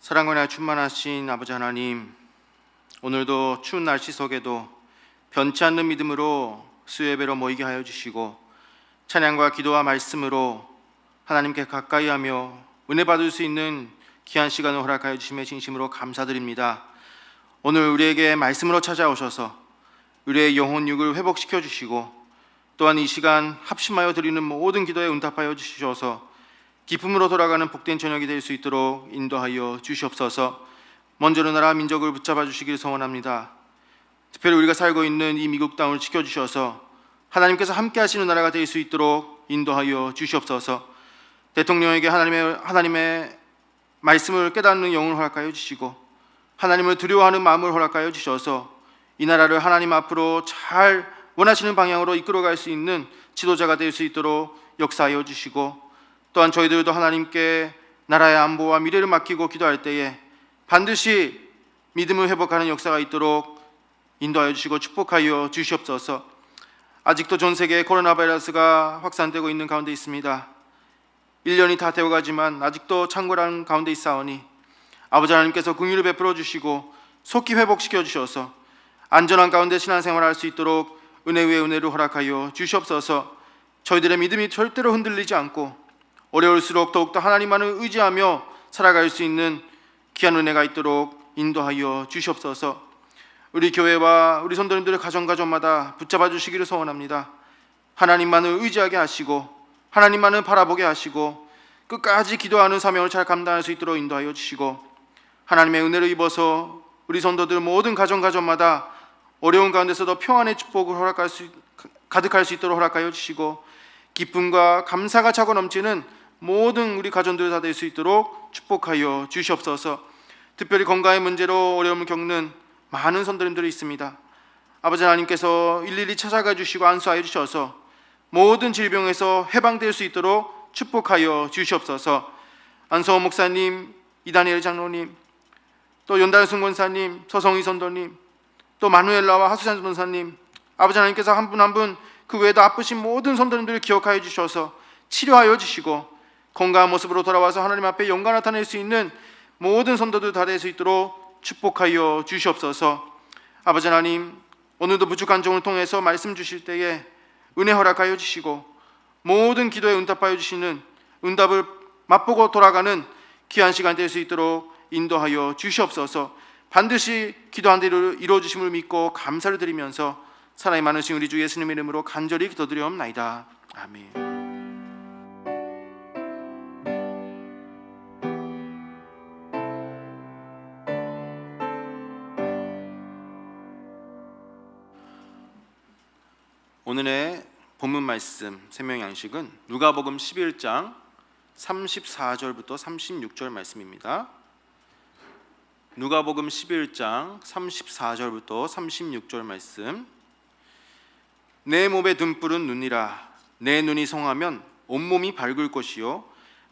사랑과 은혜가 충만하신 아버지 하나님, 오늘도 추운 날씨 속에도 변치 않는 믿음으로 수요예배로 모이게 하여 주시고 찬양과 기도와 말씀으로 하나님께 가까이하며 은혜 받을 수 있는 귀한 시간을 허락하여 주심에 진심으로 감사드립니다. 오늘 우리에게 말씀으로 찾아오셔서 우리의 영혼 육을 회복시켜 주시고 또한 이 시간 합심하여 드리는 모든 기도에 응답하여 주셔서 기쁨으로 돌아가는 복된 저녁이 될 수 있도록 인도하여 주시옵소서. 먼저는 나라 민족을 붙잡아 주시길 소원합니다. 특별히 우리가 살고 있는 이 미국 땅을 지켜주셔서 하나님께서 함께 하시는 나라가 될 수 있도록 인도하여 주시옵소서. 대통령에게 하나님의 말씀을 깨닫는 영을 허락하여 주시고 하나님을 두려워하는 마음을 허락하여 주셔서 이 나라를 하나님 앞으로 잘 원하시는 방향으로 이끌어갈 수 있는 지도자가 될 수 있도록 역사하여 주시고 또한 저희들도 하나님께 나라의 안보와 미래를 맡기고 기도할 때에 반드시 믿음을 회복하는 역사가 있도록 인도하여 주시고 축복하여 주시옵소서. 아직도 전 세계에 코로나 바이러스가 확산되고 있는 가운데 있습니다. 1년이 다 되어가지만 아직도 창궐한 가운데 있사오니 아버지 하나님께서 긍휼을 베풀어 주시고 속히 회복시켜 주셔서 안전한 가운데 신앙생활을 할 수 있도록 은혜 위에 은혜를 허락하여 주시옵소서. 저희들의 믿음이 절대로 흔들리지 않고 어려울수록 더욱더 하나님만을 의지하며 살아갈 수 있는 귀한 은혜가 있도록 인도하여 주시옵소서. 우리 교회와 우리 성도님들의 가정마다 붙잡아 주시기를 소원합니다. 하나님만을 의지하게 하시고 하나님만을 바라보게 하시고 끝까지 기도하는 사명을 잘 감당할 수 있도록 인도하여 주시고 하나님의 은혜를 입어서 우리 성도들 모든 가정마다 어려운 가운데서도 평안의 축복을 가득할 수 있도록 허락하여 주시고 기쁨과 감사가 차고 넘치는 모든 우리 가정들 다 될 수 있도록 축복하여 주시옵소서. 특별히 건강의 문제로 어려움을 겪는 많은 성도님들이 있습니다. 아버지 하나님께서 일일이 찾아가 주시고 안수하여 주셔서 모든 질병에서 해방될 수 있도록 축복하여 주시옵소서. 안성호 목사님, 이다니엘 장로님, 또 연달승 권사님, 서성희 선도님, 또 마누엘라와 하수찬 전사님, 아버지 하나님께서 한 분 한 분 그 외에도 아프신 모든 성도님들을 기억하여 주셔서 치료하여 주시고 건강한 모습으로 돌아와서 하나님 앞에 영광 나타낼 수 있는 모든 성도들 다 될 수 있도록 축복하여 주시옵소서. 아버지 하나님, 오늘도 부족한 종을 통해서 말씀 주실 때에 은혜 허락하여 주시고 모든 기도에 응답하여 주시는 응답을 맛보고 돌아가는 귀한 시간 될 수 있도록 인도하여 주시옵소서. 반드시 기도한 대로 이루어 주심을 믿고 감사를 드리면서 사랑이 많으신 우리 주 예수님의 이름으로 간절히 기도드리옵나이다. 아멘. 오늘의 본문 말씀 생명 양식은 누가복음 11장 34절부터 36절 말씀입니다. 누가복음 11장 34절부터 36절 말씀. 내 몸의 등불은 눈이라. 내 눈이 성하면 온몸이 밝을 것이요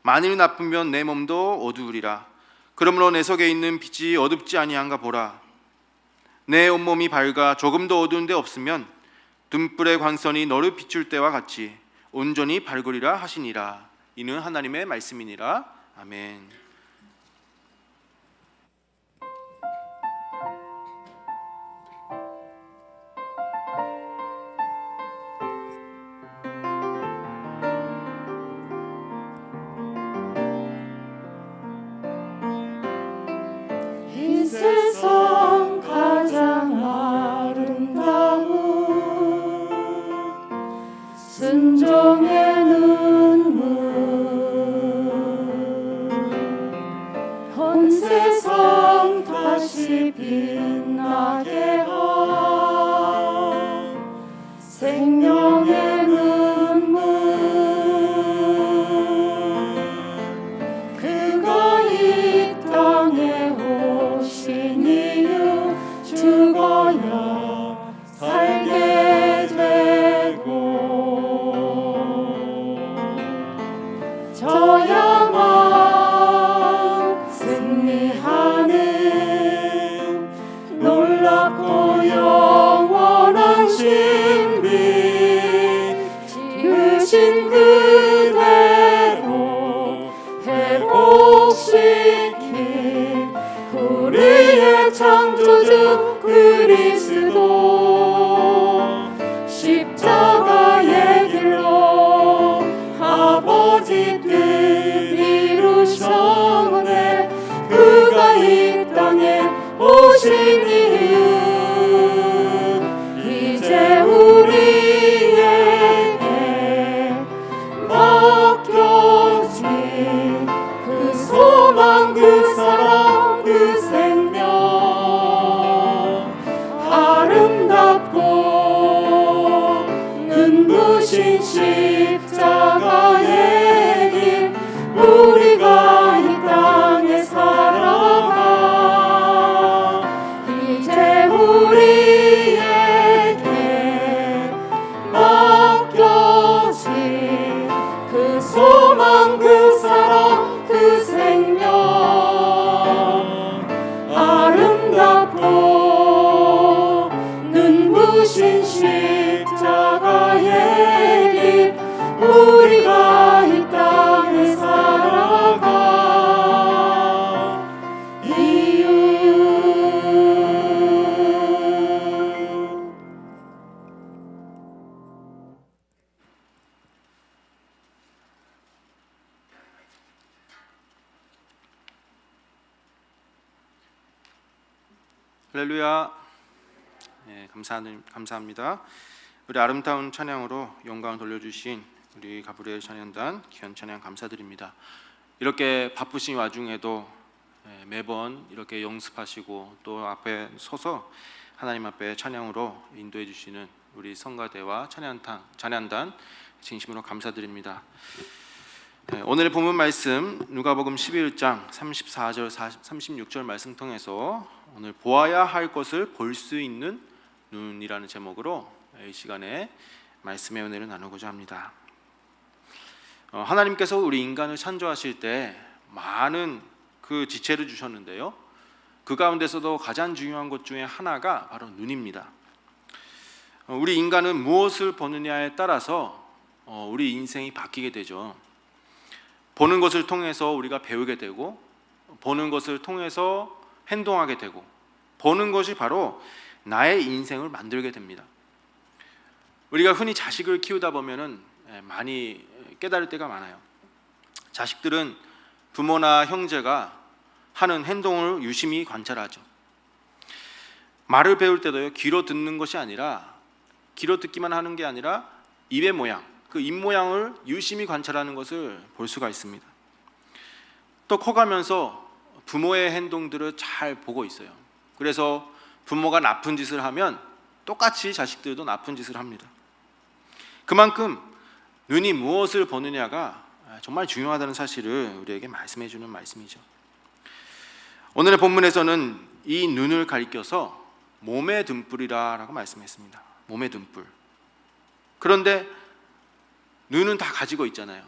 만일 나쁘면 내 몸도 어두우리라. 그러므로 내 속에 있는 빛이 어둡지 아니한가 보라. 내 온몸이 밝아 조금도 어두운 데 없으면 등불의 광선이 너를 비출 때와 같이 온전히 밝으리라 하시니라. 이는 하나님의 말씀이니라. 아멘. 이 세상 가장 아름다운 순종의 눈물 온 세상 다시 빛나게 한 생명의 눈물 그가 이 땅에 오신 이유 죽어야 살게 되고 저야만 승리하는 놀랍고 영원한 신비 지으신 그대로 회복시킨 십자가의 길 우리가 이 땅에 살아가 이제 우리에게 맡겨진 그 소망 그 사랑 그 생명 아름답고 눈부신 십자가의 길 우리가 이 땅에 살아가 이유 할렐루야. 감사합니다. 우리 아름다운 찬양으로 영광을 돌려주신 우리 가브리엘 찬양단 귀한 찬양 감사드립니다. 이렇게 바쁘신 와중에도 매번 이렇게 연습하시고 또 앞에 서서 하나님 앞에 찬양으로 인도해 주시는 우리 성가대와 찬양단 진심으로 감사드립니다. 오늘의 본문 말씀 누가복음 11장 34절 36절 말씀 통해서 오늘 보아야 할 것을 볼 수 있는 눈이라는 제목으로 이 시간에 말씀의 은혜를 나누고자 합니다. 하나님께서 우리 인간을 창조하실 때 많은 그 지체를 주셨는데요, 그 가운데서도 가장 중요한 것 중에 하나가 바로 눈입니다. 우리 인간은 무엇을 보느냐에 따라서 우리 인생이 바뀌게 되죠. 보는 것을 통해서 우리가 배우게 되고, 보는 것을 통해서 행동하게 되고, 보는 것이 바로 나의 인생을 만들게 됩니다. 우리가 흔히 자식을 키우다 보면은 많이 깨달을 때가 많아요. 자식들은 부모나 형제가 하는 행동을 유심히 관찰하죠. 말을 배울 때도요, 귀로 듣는 것이 아니라, 귀로 듣기만 하는 게 아니라 입의 모양, 그 입 모양을 유심히 관찰하는 것을 볼 수가 있습니다. 또 커가면서 부모의 행동들을 잘 보고 있어요. 그래서 부모가 나쁜 짓을 하면 똑같이 자식들도 나쁜 짓을 합니다. 그만큼 눈이 무엇을 보느냐가 정말 중요하다는 사실을 우리에게 말씀해 주는 말씀이죠. 오늘의 본문에서는 이 눈을 가리켜서 몸의 등불이라고 말씀했습니다. 몸의 등불. 그런데 눈은 다 가지고 있잖아요.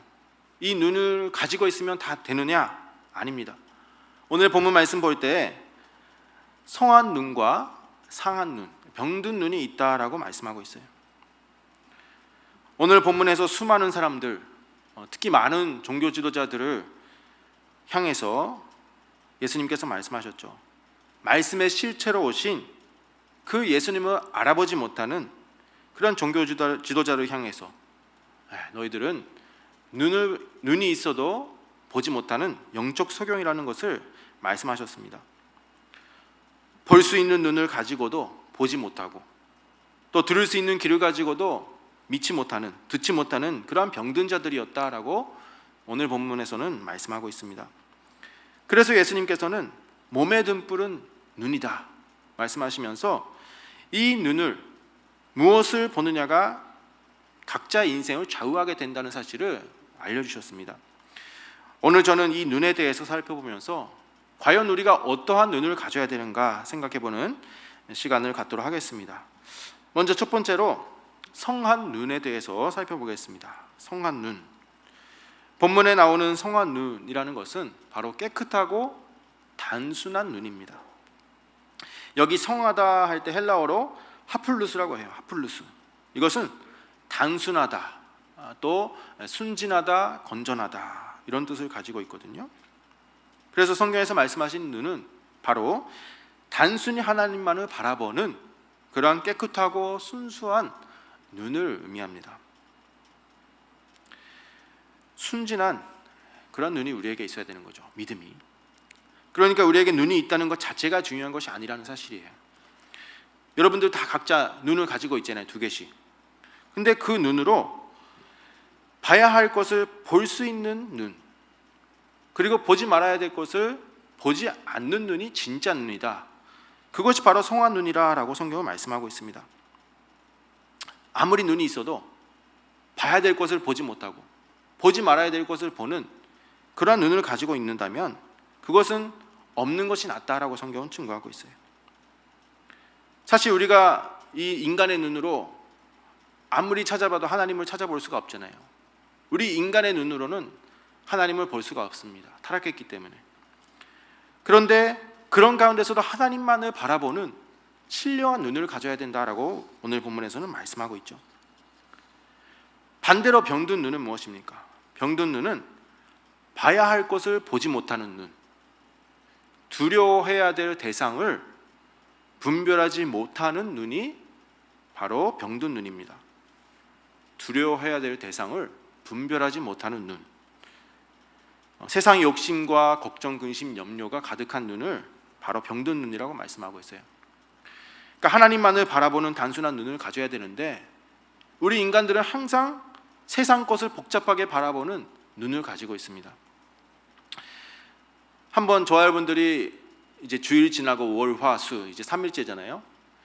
이 눈을 가지고 있으면 다 되느냐? 아닙니다. 오늘 본문 말씀 볼 때 성한 눈과 상한 눈, 병든 눈이 있다라고 말씀하고 있어요. 오늘 본문에서 수많은 사람들, 특히 많은 종교 지도자들을 향해서 예수님께서 말씀하셨죠. 말씀의 실체로 오신 그 예수님을 알아보지 못하는 그런 종교 지도자를 향해서 너희들은 눈이 있어도 보지 못하는 영적 소경이라는 것을 말씀하셨습니다. 볼 수 있는 눈을 가지고도 보지 못하고, 또 들을 수 있는 귀를 가지고도 믿지 못하는, 듣지 못하는 그러한 병든 자들이었다라고 오늘 본문에서는 말씀하고 있습니다. 그래서 예수님께서는 몸의 등불은 눈이다 말씀하시면서 이 눈을 무엇을 보느냐가 각자 인생을 좌우하게 된다는 사실을 알려주셨습니다. 오늘 저는 이 눈에 대해서 살펴보면서 과연 우리가 어떠한 눈을 가져야 되는가 생각해보는 시간을 갖도록 하겠습니다. 먼저 첫 번째로 성한 눈에 대해서 살펴보겠습니다. 성한 눈. 본문에 나오는 성한 눈이라는 것은 바로 깨끗하고 단순한 눈입니다. 여기 성하다 할 때 헬라어로 하플루스라고 해요. 하플루스. 이것은 단순하다, 또 순진하다, 건전하다 이런 뜻을 가지고 있거든요. 그래서 성경에서 말씀하신 눈은 바로 단순히 하나님만을 바라보는 그러한 깨끗하고 순수한 눈을 의미합니다. 순진한 그런 눈이 우리에게 있어야 되는 거죠. 믿음이. 그러니까 우리에게 눈이 있다는 것 자체가 중요한 것이 아니라는 사실이에요. 여러분들 다 각자 눈을 가지고 있잖아요. 2개씩. 근데 그 눈으로 봐야 할 것을 볼 수 있는 눈, 그리고 보지 말아야 될 것을 보지 않는 눈이 진짜 눈이다. 그것이 바로 성한 눈이라고 성경은 말씀하고 있습니다. 아무리 눈이 있어도 봐야 될 것을 보지 못하고 보지 말아야 될 것을 보는 그러한 눈을 가지고 있는다면 그것은 없는 것이 낫다라고 성경은 증거하고 있어요. 사실 우리가 이 인간의 눈으로 아무리 찾아봐도 하나님을 찾아볼 수가 없잖아요. 우리 인간의 눈으로는 하나님을 볼 수가 없습니다. 타락했기 때문에. 그런데 그런 가운데서도 하나님만을 바라보는 신령한 눈을 가져야 된다라고 오늘 본문에서는 말씀하고 있죠. 반대로 병든 눈은 무엇입니까? 병든 눈은 봐야 할 것을 보지 못하는 눈, 두려워해야 될 대상을 분별하지 못하는 눈이 바로 병든 눈입니다. 두려워해야 될 대상을 분별하지 못하는 눈, 세상의 욕심과 걱정, 근심, 염려가 가득한 눈을 바로 병든 눈이라고 말씀하고 있어요. 그러니까 하나님만을 바라보는 단순한 눈을 가져야 되는데 우리 인간들은 항상 세상 것을 복잡하게 바라보는 눈을 가지고 있습니다. 한번 저와 여러분들이 이제 주일 지나고 월, 화, 수 이제 3일째잖아요.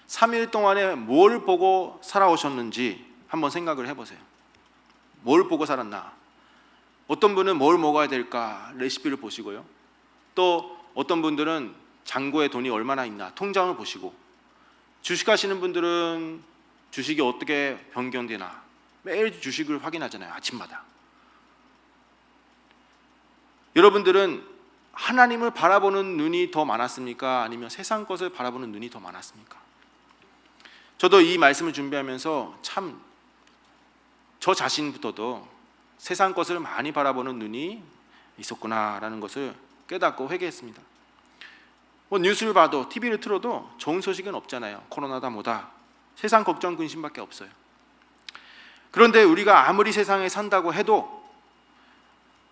3일 동안에 뭘 보고 살아오셨는지 한번 생각을 해보세요. 뭘 보고 살았나? 어떤 분은 뭘 먹어야 될까 레시피를 보시고요. 또 어떤 분들은 잔고에 돈이 얼마나 있나 통장을 보시고, 주식하시는 분들은 주식이 어떻게 변경되나 매일 주식을 확인하잖아요. 아침마다. 여러분들은 하나님을 바라보는 눈이 더 많았습니까? 아니면 세상 것을 바라보는 눈이 더 많았습니까? 저도 이 말씀을 준비하면서 참 저 자신부터도 세상 것을 많이 바라보는 눈이 있었구나라는 것을 깨닫고 회개했습니다. 뭐 뉴스를 봐도 TV를 틀어도 좋은 소식은 없잖아요. 코로나다 뭐다. 세상 걱정 근심밖에 없어요. 그런데 우리가 아무리 세상에 산다고 해도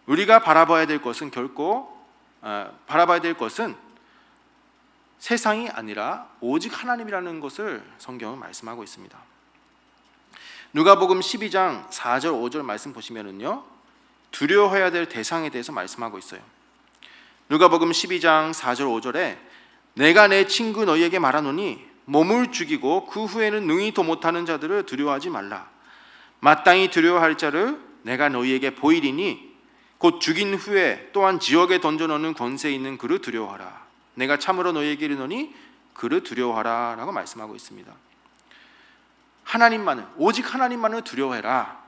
우리가 바라봐야 될 것은 세상이 아니라 오직 하나님이라는 것을 성경은 말씀하고 있습니다. 누가복음 12장 4절 5절 말씀 보시면은요, 두려워해야 될 대상에 대해서 말씀하고 있어요. 누가복음 12장 4절 5절에 내가 내 친구 너희에게 말하노니 몸을 죽이고 그 후에는 능히도 못하는 자들을 두려워하지 말라. 마땅히 두려워할 자를 내가 너희에게 보이리니 곧 죽인 후에 또한 지옥에 던져넣는 권세 있는 그를 두려워하라. 내가 참으로 너희에게 이르노니 그를 두려워하라 라고 말씀하고 있습니다. 하나님만을, 오직 하나님만을 두려워해라.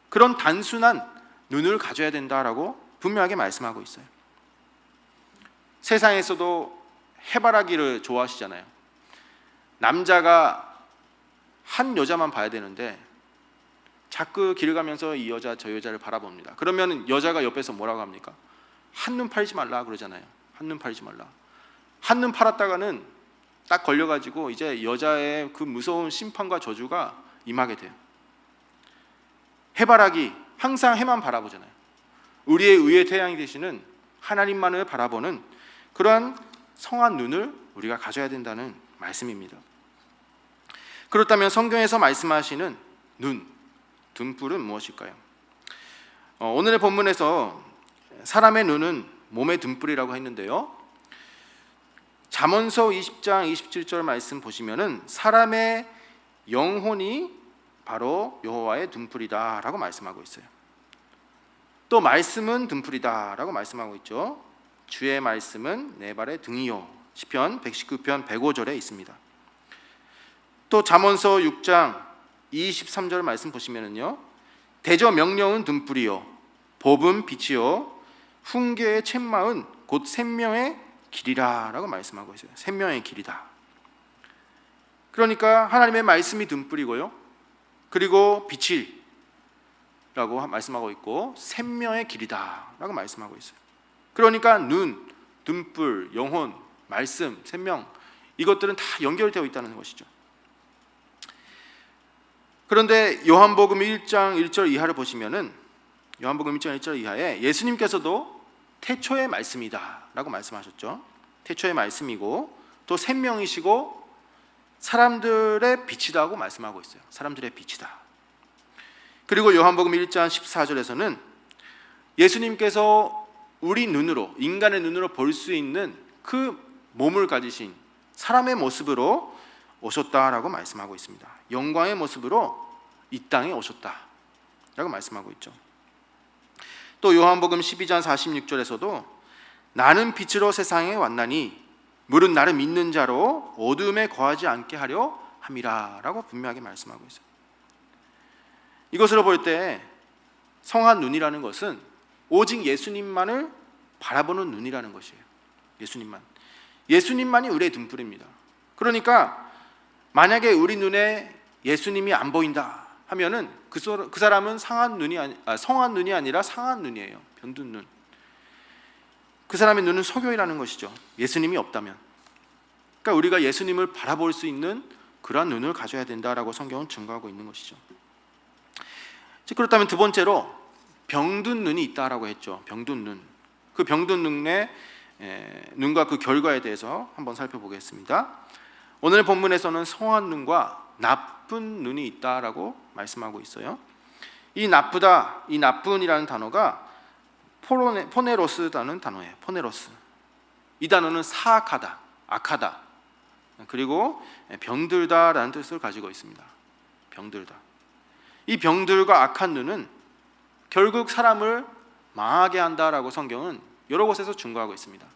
그런 단순한 눈을 가져야 된다라고 분명하게 말씀하고 있어요. 세상에서도 해바라기를 좋아하시잖아요. 남자가 한 여자만 봐야 되는데 자꾸 길 가면서 이 여자 저 여자를 바라봅니다. 그러면 여자가 옆에서 뭐라고 합니까? 한눈 팔지 말라 그러잖아요. 한눈 팔지 말라. 한눈 팔았다가는 딱 걸려가지고 이제 여자의 그 무서운 심판과 저주가 임하게 돼요. 해바라기 항상 해만 바라보잖아요. 우리의 의의 태양이 되시는 하나님만을 바라보는 그러한 성한 눈을 우리가 가져야 된다는 말씀입니다. 그렇다면 성경에서 말씀하시는 눈, 등불은 무엇일까요? 오늘의 본문에서 사람의 눈은 몸의 등불이라고 했는데요, 잠언서 20장 27절 말씀 보시면은 사람의 영혼이 바로 여호와의 등불이다라고 말씀하고 있어요. 또 말씀은 등불이다라고 말씀하고 있죠. 주의 말씀은 내 발의 등이요. 시편 119편 105절에 있습니다. 또 잠언서 6장 23절 말씀 보시면은요, 대저 명령은 등불이요 법은 빛이요 훈계의 쳇마은 곧 생명의 길이라 라고 말씀하고 있어요. 생명의 길이다. 그러니까 하나님의 말씀이 등불이고요, 그리고 빛이라고 말씀하고 있고 생명의 길이다 라고 말씀하고 있어요. 그러니까 눈, 등불, 영혼, 말씀, 생명, 이것들은 다 연결되어 있다는 것이죠. 그런데 요한복음 1장 1절 이하를 보시면은, 요한복음 1장 1절 이하에 예수님께서도 태초의 말씀이다 라고 말씀하셨죠. 태초의 말씀이고 또 생명이시고 사람들의 빛이다 고 말씀하고 있어요. 사람들의 빛이다. 그리고 요한복음 1장 14절에서는 예수님께서 우리 눈으로, 인간의 눈으로 볼 수 있는 그 몸을 가지신 사람의 모습으로 오셨다라고 말씀하고 있습니다. 영광의 모습으로 이 땅에 오셨다. 라고 말씀하고 있죠. 또 요한복음 12장 46절에서도 나는 빛으로 세상에 왔나니 물은 나를 믿는 자로 어둠에 거하지 않게 하려 함이라 라고 분명하게 말씀하고 있어요. 이것으로 볼 때 성한 눈이라는 것은 오직 예수님만을 바라보는 눈이라는 것이에요. 예수님만이 우리의 등불입니다. 그러니까 만약에 우리 눈에 예수님이 안 보인다 하면은 그 사람은 성한 눈이 아니라 상한 눈이에요. 병든 눈. 그 사람의 눈은 소교이라는 것이죠. 예수님이 없다면. 그러니까 우리가 예수님을 바라볼 수 있는 그러한 눈을 가져야 된다라고 성경은 증거하고 있는 것이죠. 그렇다면 두 번째로 병든 눈이 있다라고 했죠. 병든 눈. 그 병든 눈의 눈과 그 결과에 대해서 한번 살펴보겠습니다. 오늘 본문에서는 성한 눈과 나쁜 눈이 있다라고 말씀하고 있어요. 이 나쁜이라는 단어가 포네로스라는 단어예요. 포네로스. 이 단어는 사악하다, 악하다, 그리고 병들다라는 뜻을 가지고 있습니다. 병들다. 이 병들과 악한 눈은 결국 사람을 망하게 한다라고 성경은 여러 곳에서 증거하고 있습니다.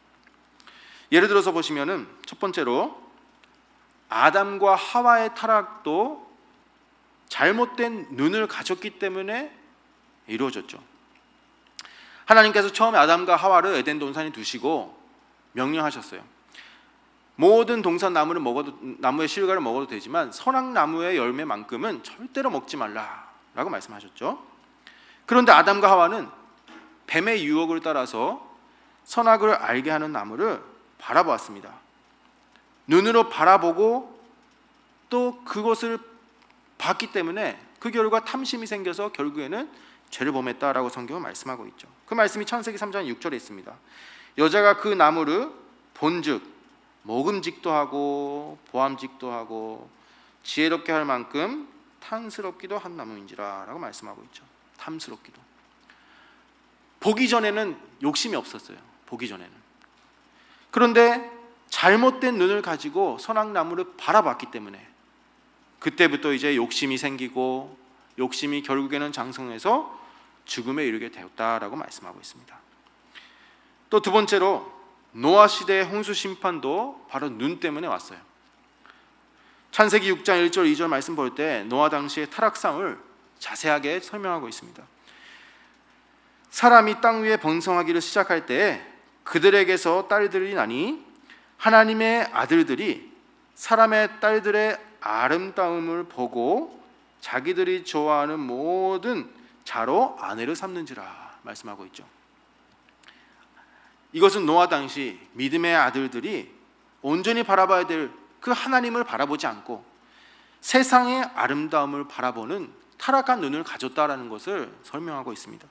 예를 들어서 보시면은 첫 번째로 아담과 하와의 타락도 잘못된 눈을 가졌기 때문에 이루어졌죠. 하나님께서 처음에 아담과 하와를 에덴 동산에 두시고 명령하셨어요. 모든 동산 나무의 실과를 먹어도 되지만 선악나무의 열매만큼은 절대로 먹지 말라라고 말씀하셨죠. 그런데 아담과 하와는 뱀의 유혹을 따라서 선악을 알게 하는 나무를 바라보았습니다. 눈으로 바라보고 또 그것을 봤기 때문에 그 결과 탐심이 생겨서 결국에는 죄를 범했다라고 성경은 말씀하고 있죠. 그 말씀이 창세기 3장 6절에 있습니다. 여자가 그 나무를 본즉 먹음직도 하고 보암직도 하고 지혜롭게 할 만큼 탐스럽기도 한 나무인지라 라고 말씀하고 있죠. 탐스럽기도. 보기 전에는 욕심이 없었어요. 보기 전에는. 그런데 잘못된 눈을 가지고 선악나무를 바라봤기 때문에 그때부터 이제 욕심이 생기고 욕심이 결국에는 장성해서 죽음에 이르게 되었다라고 말씀하고 있습니다. 또 두 번째로 노아 시대의 홍수 심판도 바로 눈 때문에 왔어요. 창세기 6장 1절 2절 말씀 볼 때 노아 당시의 타락상을 자세하게 설명하고 있습니다. 사람이 땅 위에 번성하기를 시작할 때 그들에게서 딸들이 나니 하나님의 아들들이 사람의 딸들의 아름다움을 보고 자기들이 좋아하는 모든 자로 아내를 삼는지라 말씀하고 있죠. 이것은 노아 당시 믿음의 아들들이 온전히 바라봐야 될 그 하나님을 바라보지 않고 세상의 아름다움을 바라보는 타락한 눈을 가졌다라는 것을 설명하고 있습니다.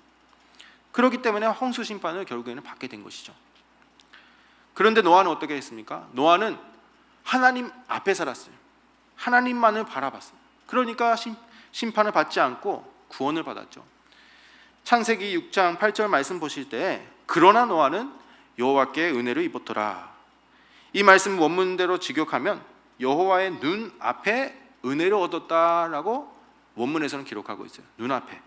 그렇기 때문에 홍수 심판을 결국에는 받게 된 것이죠. 그런데 노아는 어떻게 했습니까? 노아는 하나님 앞에 살았어요. 하나님만을 바라봤어요. 그러니까 심판을 받지 않고 구원을 받았죠. 창세기 6장 8절 말씀 보실 때 그러나 노아는 여호와께 은혜를 입었더라. 이 말씀 원문대로 직역하면 여호와의 눈 앞에 은혜를 얻었다라고 원문에서는 기록하고 있어요. 눈 앞에.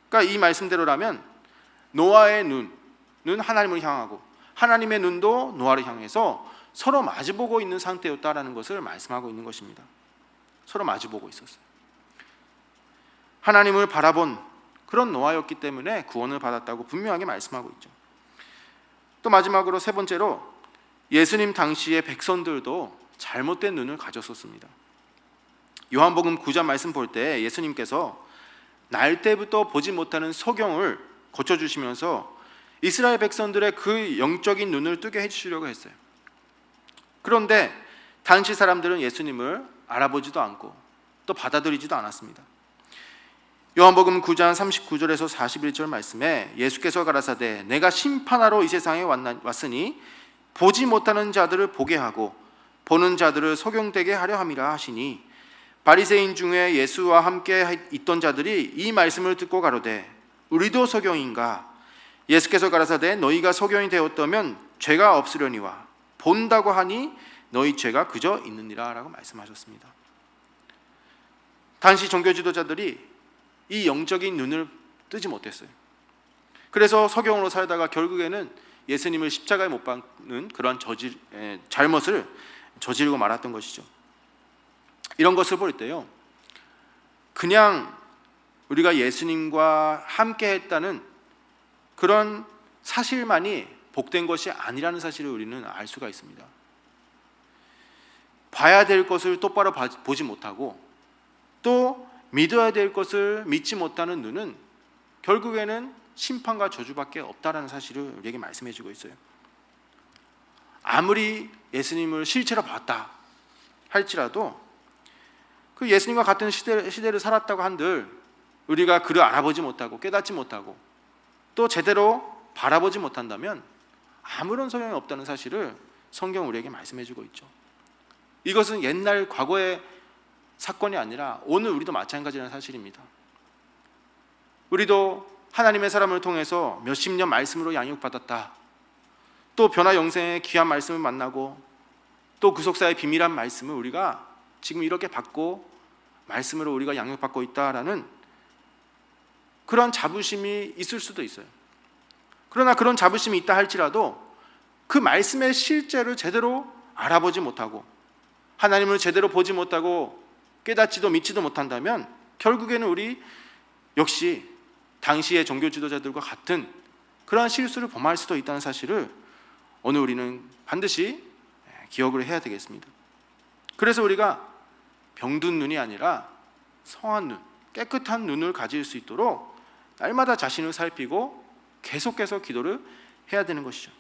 그러니까 이 말씀대로라면 노아의 눈은 하나님을 향하고 하나님의 눈도 노아를 향해서 서로 마주보고 있는 상태였다라는 것을 말씀하고 있는 것입니다. 서로 마주보고 있었어요. 하나님을 바라본 그런 노아였기 때문에 구원을 받았다고 분명하게 말씀하고 있죠. 또 마지막으로 세 번째로 예수님 당시의 백성들도 잘못된 눈을 가졌었습니다. 요한복음 9장 말씀 볼 때 예수님께서 날 때부터 보지 못하는 소경을 고쳐주시면서 이스라엘 백성들의 그 영적인 눈을 뜨게 해주시려고 했어요. 그런데 당시 사람들은 예수님을 알아보지도 않고 또 받아들이지도 않았습니다. 요한복음 9장 39절에서 41절 말씀에 예수께서 가라사대 내가 심판하러 이 세상에 왔으니 보지 못하는 자들을 보게 하고 보는 자들을 소경되게 하려 함이라 하시니 바리새인 중에 예수와 함께 있던 자들이 이 말씀을 듣고 가로되 우리도 소경인가? 예수께서 가라사대 너희가 소경이 되었다면 죄가 없으려니와 본다고 하니 너희 죄가 그저 있느니라 라고 말씀하셨습니다. 당시 종교 지도자들이 이 영적인 눈을 뜨지 못했어요. 그래서 서경으로 살다가 결국에는 예수님을 십자가에 못 박는 그런 잘못을 저지르고 말았던 것이죠. 이런 것을 볼 때요, 그냥 우리가 예수님과 함께 했다는 그런 사실만이 복된 것이 아니라는 사실을 우리는 알 수가 있습니다. 봐야 될 것을 똑바로 보지 못하고 또 믿어야 될 것을 믿지 못하는 눈은 결국에는 심판과 저주밖에 없다라는 사실을 우리에게 말씀해 주고 있어요. 아무리 예수님을 실제로 봤다 할지라도 그 예수님과 같은 시대를 살았다고 한들 우리가 그를 알아보지 못하고 깨닫지 못하고 또 제대로 바라보지 못한다면 아무런 소용이 없다는 사실을 성경 우리에게 말씀해 주고 있죠. 이것은 옛날 과거의 사건이 아니라 오늘 우리도 마찬가지라는 사실입니다. 우리도 하나님의 사람을 통해서 몇십 년 말씀으로 양육받았다, 또 변화 영생의 귀한 말씀을 만나고 또 구속사의 비밀한 말씀을 우리가 지금 이렇게 받고 말씀으로 우리가 양육받고 있다라는 그런 자부심이 있을 수도 있어요. 그러나 그런 자부심이 있다 할지라도 그 말씀의 실제를 제대로 알아보지 못하고 하나님을 제대로 보지 못하고 깨닫지도 믿지도 못한다면 결국에는 우리 역시 당시의 종교 지도자들과 같은 그러한 실수를 범할 수도 있다는 사실을 오늘 우리는 반드시 기억을 해야 되겠습니다. 그래서 우리가 병든 눈이 아니라 성한 눈, 깨끗한 눈을 가질 수 있도록 날마다 자신을 살피고 계속해서 기도를 해야 되는 것이죠.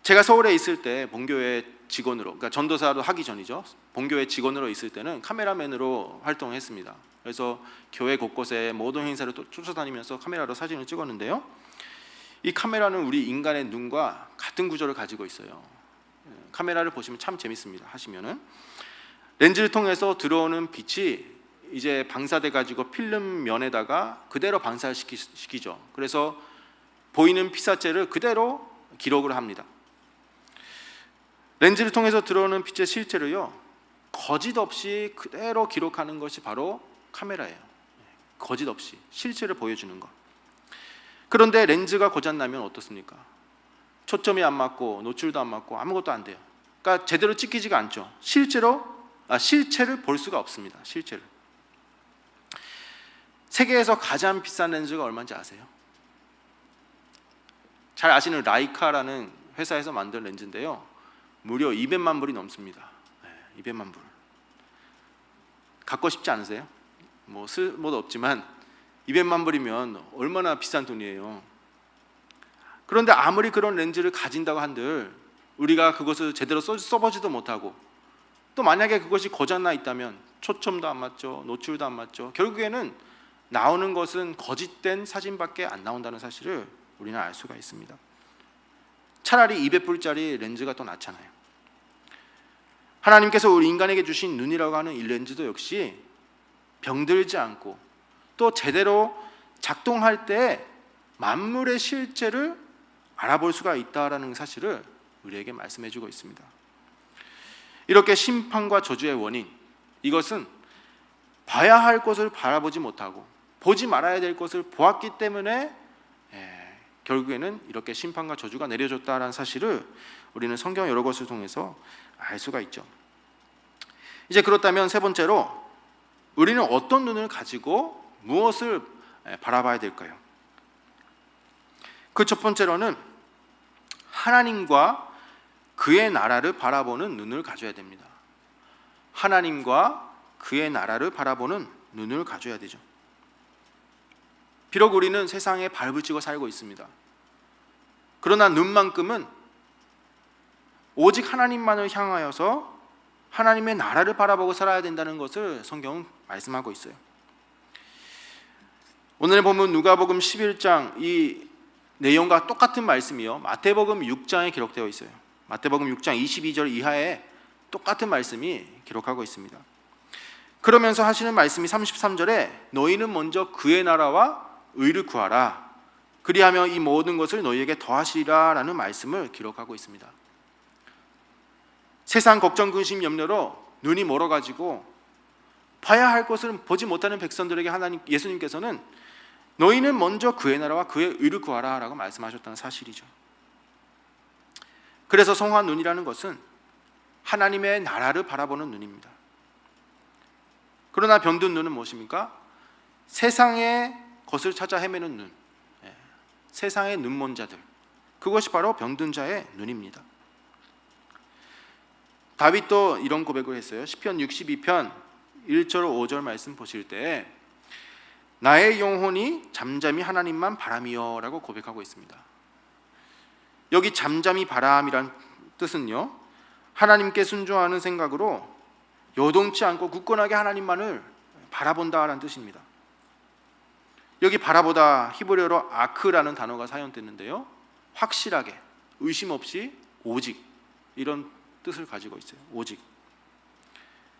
제가 서울에 있을 때 본교회 직원으로, 그러니까 전도사로 하기 전이죠. 본교회 직원으로 있을 때는 카메라맨으로 활동했습니다. 그래서 교회 곳곳에 모든 행사를 또 쫓아다니면서 카메라로 사진을 찍었는데요. 이 카메라는 우리 인간의 눈과 같은 구조를 가지고 있어요. 카메라를 보시면 참 재밌습니다. 하시면은 렌즈를 통해서 들어오는 빛이 이제 방사돼 가지고 필름 면에다가 그대로 방사시키죠. 그래서 보이는 피사체를 그대로 기록을 합니다. 렌즈를 통해서 들어오는 빛의 실체를요, 거짓 없이 그대로 기록하는 것이 바로 카메라예요. 거짓 없이 실체를 보여주는 것. 그런데 렌즈가 고장나면 어떻습니까? 초점이 안 맞고 노출도 안 맞고 아무것도 안 돼요. 그러니까 제대로 찍히지가 않죠. 실체를 볼 수가 없습니다. 실체를. 세계에서 가장 비싼 렌즈가 얼마인지 아세요? 잘 아시는 라이카라는 회사에서 만든 렌즈인데요, 무려 200만 불이 넘습니다. 200만 불. 갖고 싶지 않으세요? 뭐 쓸모도 없지만 200만 불이면 얼마나 비싼 돈이에요. 그런데 아무리 그런 렌즈를 가진다고 한들 우리가 그것을 제대로 써보지도 못하고 또 만약에 그것이 고장나 있다면 초점도 안 맞죠, 노출도 안 맞죠. 결국에는 나오는 것은 거짓된 사진밖에 안 나온다는 사실을 우리는 알 수가 있습니다. 차라리 200불짜리 렌즈가 더 낫잖아요. 하나님께서 우리 인간에게 주신 눈이라고 하는 이 렌즈도 역시 병들지 않고 또 제대로 작동할 때 만물의 실체를 알아볼 수가 있다라는 사실을 우리에게 말씀해 주고 있습니다. 이렇게 심판과 저주의 원인, 이것은 봐야 할 것을 바라보지 못하고 보지 말아야 될 것을 보았기 때문에 결국에는 이렇게 심판과 저주가 내려졌다라는 사실을 우리는 성경 여러 것을 통해서 알 수가 있죠. 이제 그렇다면 세 번째로 우리는 어떤 눈을 가지고 무엇을 바라봐야 될까요? 그 첫 번째로는 하나님과 그의 나라를 바라보는 눈을 가져야 됩니다. 하나님과 그의 나라를 바라보는 눈을 가져야 되죠. 비록 우리는 세상에 발을 찍어 살고 있습니다. 그러나 눈만큼은 오직 하나님만을 향하여서 하나님의 나라를 바라보고 살아야 된다는 것을 성경은 말씀하고 있어요. 오늘 보면 누가복음 11장 이 내용과 똑같은 말씀이요, 마태복음 6장에 기록되어 있어요. 마태복음 6장 22절 이하에 똑같은 말씀이 기록하고 있습니다. 그러면서 하시는 말씀이 33절에 너희는 먼저 그의 나라와 의를 구하라, 그리하면 이 모든 것을 너희에게 더하시리라 라는 말씀을 기록하고 있습니다. 세상 걱정 근심 염려로 눈이 멀어가지고 봐야 할 것을 보지 못하는 백성들에게 예수님께서는 너희는 먼저 그의 나라와 그의 의를 구하라 라고 말씀하셨다는 사실이죠. 그래서 성화한 눈이라는 것은 하나님의 나라를 바라보는 눈입니다. 그러나 병든 눈은 무엇입니까? 세상의 것을 찾아 헤매는 눈, 세상의 눈먼 자들, 그것이 바로 병든 자의 눈입니다. 다윗도 이런 고백을 했어요. 시편 62편 1절 5절 말씀 보실 때 나의 영혼이 잠잠히 하나님만 바라미요 라고 고백하고 있습니다. 여기 잠잠히 바람이란 뜻은요, 하나님께 순종하는 생각으로 요동치 않고 굳건하게 하나님만을 바라본다라는 뜻입니다. 여기 바라보다 히브리어로 아크라는 단어가 사용됐는데요, 확실하게, 의심 없이, 오직, 이런 뜻을 가지고 있어요. 오직.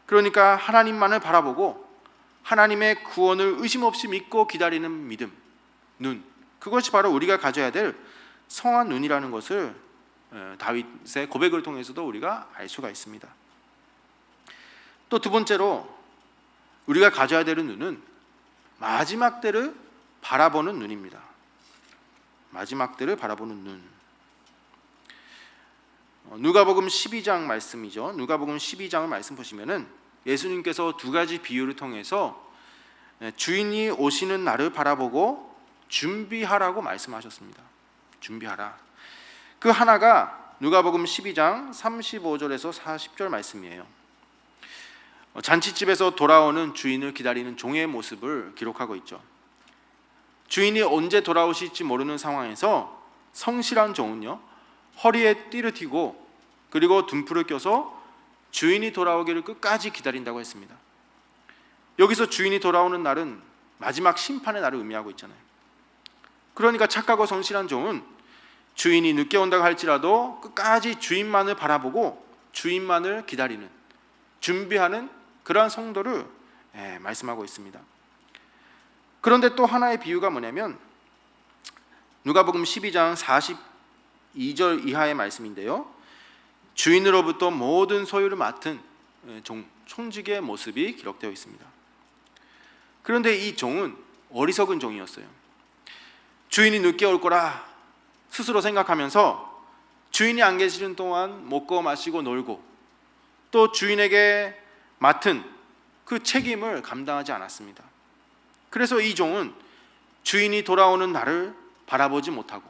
그러니까 하나님만을 바라보고 하나님의 구원을 의심 없이 믿고 기다리는 믿음, 눈, 그것이 바로 우리가 가져야 될 성한 눈이라는 것을 다윗의 고백을 통해서도 우리가 알 수가 있습니다. 또 두 번째로 우리가 가져야 되는 눈은 마지막 때를 바라보는 눈입니다. 마지막 때를 바라보는 눈. 누가복음 12장 말씀이죠. 누가복음 12장을 말씀 보시면은 예수님께서 두 가지 비유를 통해서 주인이 오시는 날을 바라보고 준비하라고 말씀하셨습니다. 준비하라. 그 하나가 누가복음 12장 35절에서 40절 말씀이에요. 잔치집에서 돌아오는 주인을 기다리는 종의 모습을 기록하고 있죠. 주인이 언제 돌아오실지 모르는 상황에서 성실한 종은요, 허리에 띠를 띠고 그리고 둔풀을 껴서 주인이 돌아오기를 끝까지 기다린다고 했습니다. 여기서 주인이 돌아오는 날은 마지막 심판의 날을 의미하고 있잖아요. 그러니까 착하고 성실한 종은 주인이 늦게 온다고 할지라도 끝까지 주인만을 바라보고 주인만을 기다리는, 준비하는 그러한 성도를 말씀하고 있습니다. 그런데 또 하나의 비유가 뭐냐면 누가복음 12장 42절 이하의 말씀인데요, 주인으로부터 모든 소유를 맡은 총직의 모습이 기록되어 있습니다. 그런데 이 종은 어리석은 종이었어요. 주인이 늦게 올 거라 스스로 생각하면서 주인이 안 계시는 동안 먹고 마시고 놀고 또 주인에게 맡은 그 책임을 감당하지 않았습니다. 그래서 이 종은 주인이 돌아오는 날을 바라보지 못하고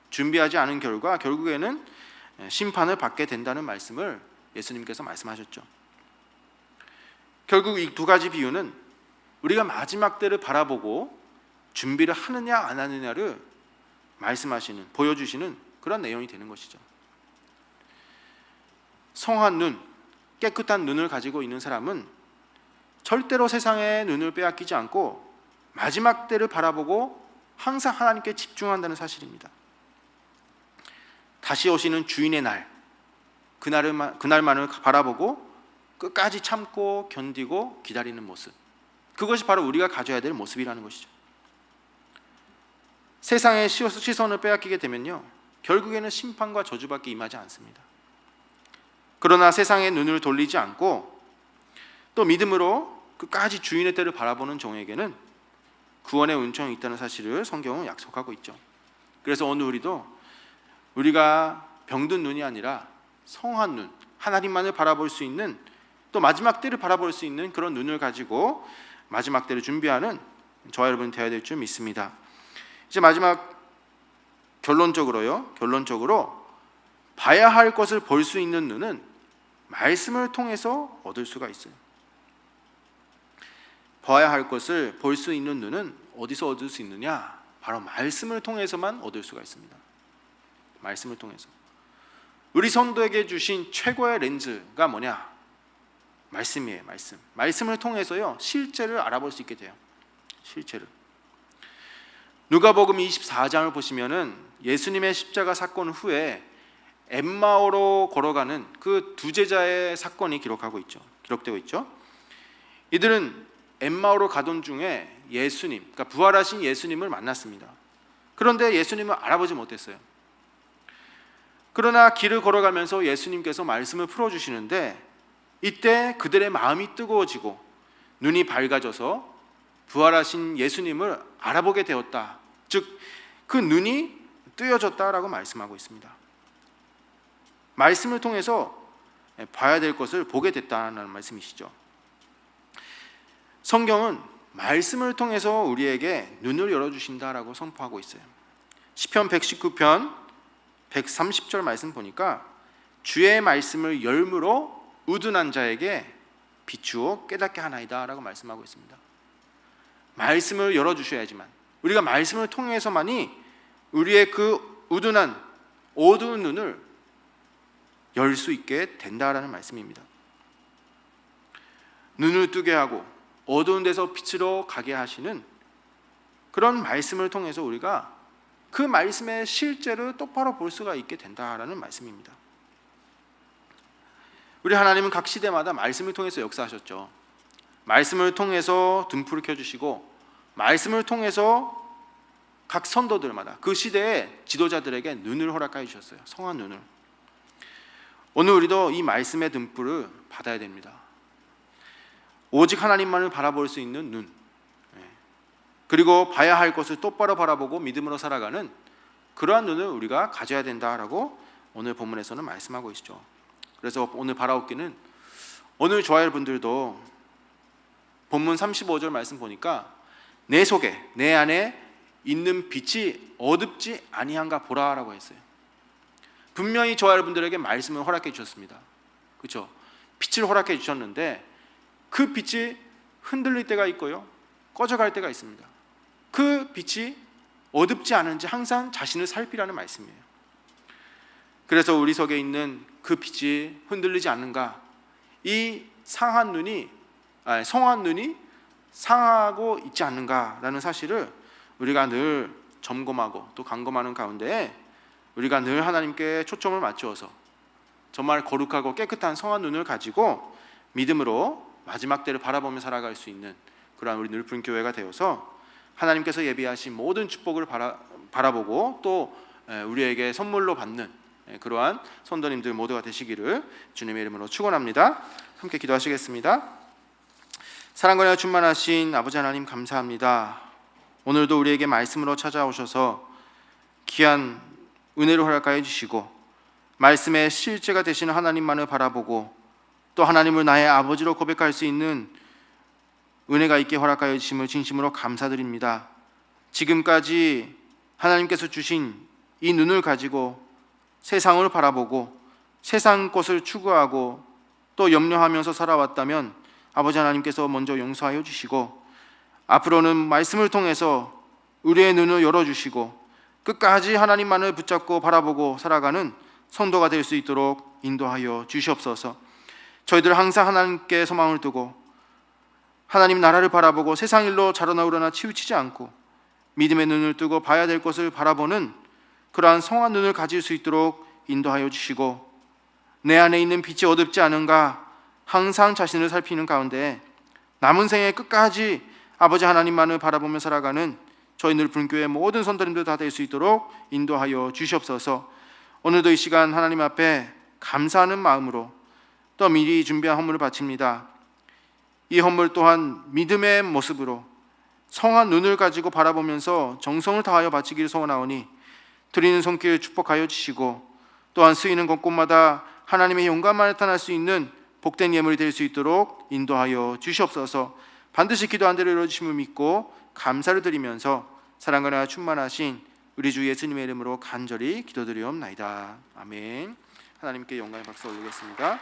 준비하지 않은 결과 결국에는 심판을 받게 된다는 말씀을 예수님께서 말씀하셨죠. 결국 이 두 가지 비유는 우리가 마지막 때를 바라보고 준비를 하느냐 안 하느냐를 말씀하시는, 보여주시는 그런 내용이 되는 것이죠. 성한 눈, 깨끗한 눈을 가지고 있는 사람은 절대로 세상의 눈을 빼앗기지 않고 마지막 때를 바라보고 항상 하나님께 집중한다는 사실입니다. 다시 오시는 주인의 날, 그날만을 바라보고 끝까지 참고 견디고 기다리는 모습, 그것이 바로 우리가 가져야 될 모습이라는 것이죠. 세상의 시선을 빼앗기게 되면요, 결국에는 심판과 저주밖에 임하지 않습니다. 그러나 세상의 눈을 돌리지 않고 또 믿음으로 끝까지 주인의 때를 바라보는 종에게는 구원의 은총이 있다는 사실을 성경은 약속하고 있죠. 그래서 오늘 우리가 병든 눈이 아니라 성한 눈, 하나님만을 바라볼 수 있는, 또 마지막 때를 바라볼 수 있는 그런 눈을 가지고 마지막 때를 준비하는 저와 여러분 되어야 될 줄 믿습니다. 이제 마지막 결론적으로 봐야 할 것을 볼 수 있는 눈은 말씀을 통해서 얻을 수가 있어요. 봐야 할 것을 볼 수 있는 눈은 어디서 얻을 수 있느냐? 바로 말씀을 통해서만 얻을 수가 있습니다. 말씀을 통해서. 우리 성도에게 주신 최고의 렌즈가 뭐냐? 말씀이에요. 말씀을 통해서요, 실제를 알아볼 수 있게 돼요. 실제를. 누가복음 24장을 보시면은 예수님의 십자가 사건 후에 엠마오로 걸어가는 그 두 제자의 사건이 기록되고 있죠. 이들은 엠마오로 가던 중에 예수님, 그러니까 부활하신 예수님을 만났습니다. 그런데 예수님을 알아보지 못했어요. 그러나 길을 걸어가면서 예수님께서 말씀을 풀어주시는데 이때 그들의 마음이 뜨거워지고 눈이 밝아져서 부활하신 예수님을 알아보게 되었다. 즉 그 눈이 뜨여졌다라고 말씀하고 있습니다. 말씀을 통해서 봐야 될 것을 보게 됐다는 말씀이시죠. 성경은 말씀을 통해서 우리에게 눈을 열어주신다라고 선포하고 있어요. 시편 119편 130절 말씀 보니까 주의 말씀을 열무로 우둔한 자에게 비추어 깨닫게 하나이다 라고 말씀하고 있습니다. 말씀을 열어주셔야지만, 우리가 말씀을 통해서만이 우리의 그 우둔한 어두운 눈을 열 수 있게 된다라는 말씀입니다. 눈을 뜨게 하고 어두운 데서 빛으로 가게 하시는 그런 말씀을 통해서 우리가 그 말씀의 실제를 똑바로 볼 수가 있게 된다라는 말씀입니다. 우리 하나님은 각 시대마다 말씀을 통해서 역사하셨죠. 말씀을 통해서 등불을 켜주시고 말씀을 통해서 각 선도들마다 그 시대의 지도자들에게 눈을 허락해 주셨어요. 성한 눈을. 오늘 우리도 이 말씀의 등불을 받아야 됩니다. 오직 하나님만을 바라볼 수 있는 눈, 그리고 봐야 할 것을 똑바로 바라보고 믿음으로 살아가는 그러한 눈을 우리가 가져야 된다라고 오늘 본문에서는 말씀하고 있죠. 그래서 오늘 바라옵기는, 오늘 좋아할 분들도 본문 35절 말씀 보니까 내 속에 내 안에 있는 빛이 어둡지 아니한가 보라라고 했어요. 분명히 좋아할 분들에게 말씀을 허락해 주셨습니다. 그렇죠? 빛을 허락해 주셨는데 그 빛이 흔들릴 때가 있고요, 꺼져갈 때가 있습니다. 그 빛이 어둡지 않은지 항상 자신을 살피라는 말씀이에요. 그래서 우리 속에 있는 그 빛이 흔들리지 않는가, 이 성한 눈이 상하고 있지 않는가라는 사실을 우리가 늘 점검하고 또 감검하는 가운데 우리가 늘 하나님께 초점을 맞추어서 정말 거룩하고 깨끗한 성한 눈을 가지고 믿음으로 마지막 때를 바라보며 살아갈 수 있는 그러한 우리 늘푸른 교회가 되어서 하나님께서 예비하신 모든 축복을 바라보고 또 우리에게 선물로 받는 그러한 선도님들 모두가 되시기를 주님의 이름으로 축원합니다. 함께 기도하시겠습니다. 사랑과 은혜가 충만하신 아버지 하나님, 감사합니다. 오늘도 우리에게 말씀으로 찾아오셔서 귀한 은혜를 허락하여 주시고 말씀의 실제가 되시는 하나님만을 바라보고 또 하나님을 나의 아버지로 고백할 수 있는 은혜가 있게 허락하여 주심을 진심으로 감사드립니다. 지금까지 하나님께서 주신 이 눈을 가지고 세상을 바라보고 세상 것을 추구하고 또 염려하면서 살아왔다면 아버지 하나님께서 먼저 용서하여 주시고 앞으로는 말씀을 통해서 우리의 눈을 열어주시고 끝까지 하나님만을 붙잡고 바라보고 살아가는 성도가 될 수 있도록 인도하여 주시옵소서. 저희들 항상 하나님께 소망을 두고 하나님 나라를 바라보고 세상 일로 자라나 우러나 치우치지 않고 믿음의 눈을 뜨고 봐야 될 것을 바라보는 그러한 성한 눈을 가질 수 있도록 인도하여 주시고 내 안에 있는 빛이 어둡지 않은가 항상 자신을 살피는 가운데 남은 생애 끝까지 아버지 하나님만을 바라보며 살아가는 저희 늘푸른 교회 모든 선도님들 다 될 수 있도록 인도하여 주시옵소서. 오늘도 이 시간 하나님 앞에 감사하는 마음으로 또 미리 준비한 헌물을 바칩니다. 이 헌물 또한 믿음의 모습으로 성한 눈을 가지고 바라보면서 정성을 다하여 바치기를 소원하오니 드리는 손길 축복하여 주시고 또한 쓰이는 곳곳마다 하나님의 영광만 나타날 수 있는 복된 예물이 될 수 있도록 인도하여 주시옵소서. 반드시 기도한 대로 이루어주심을 믿고 감사를 드리면서 사랑과 은혜가 충만하신 우리 주 예수님의 이름으로 간절히 기도드리옵나이다. 아멘. 하나님께 영광의 박수 올리겠습니다.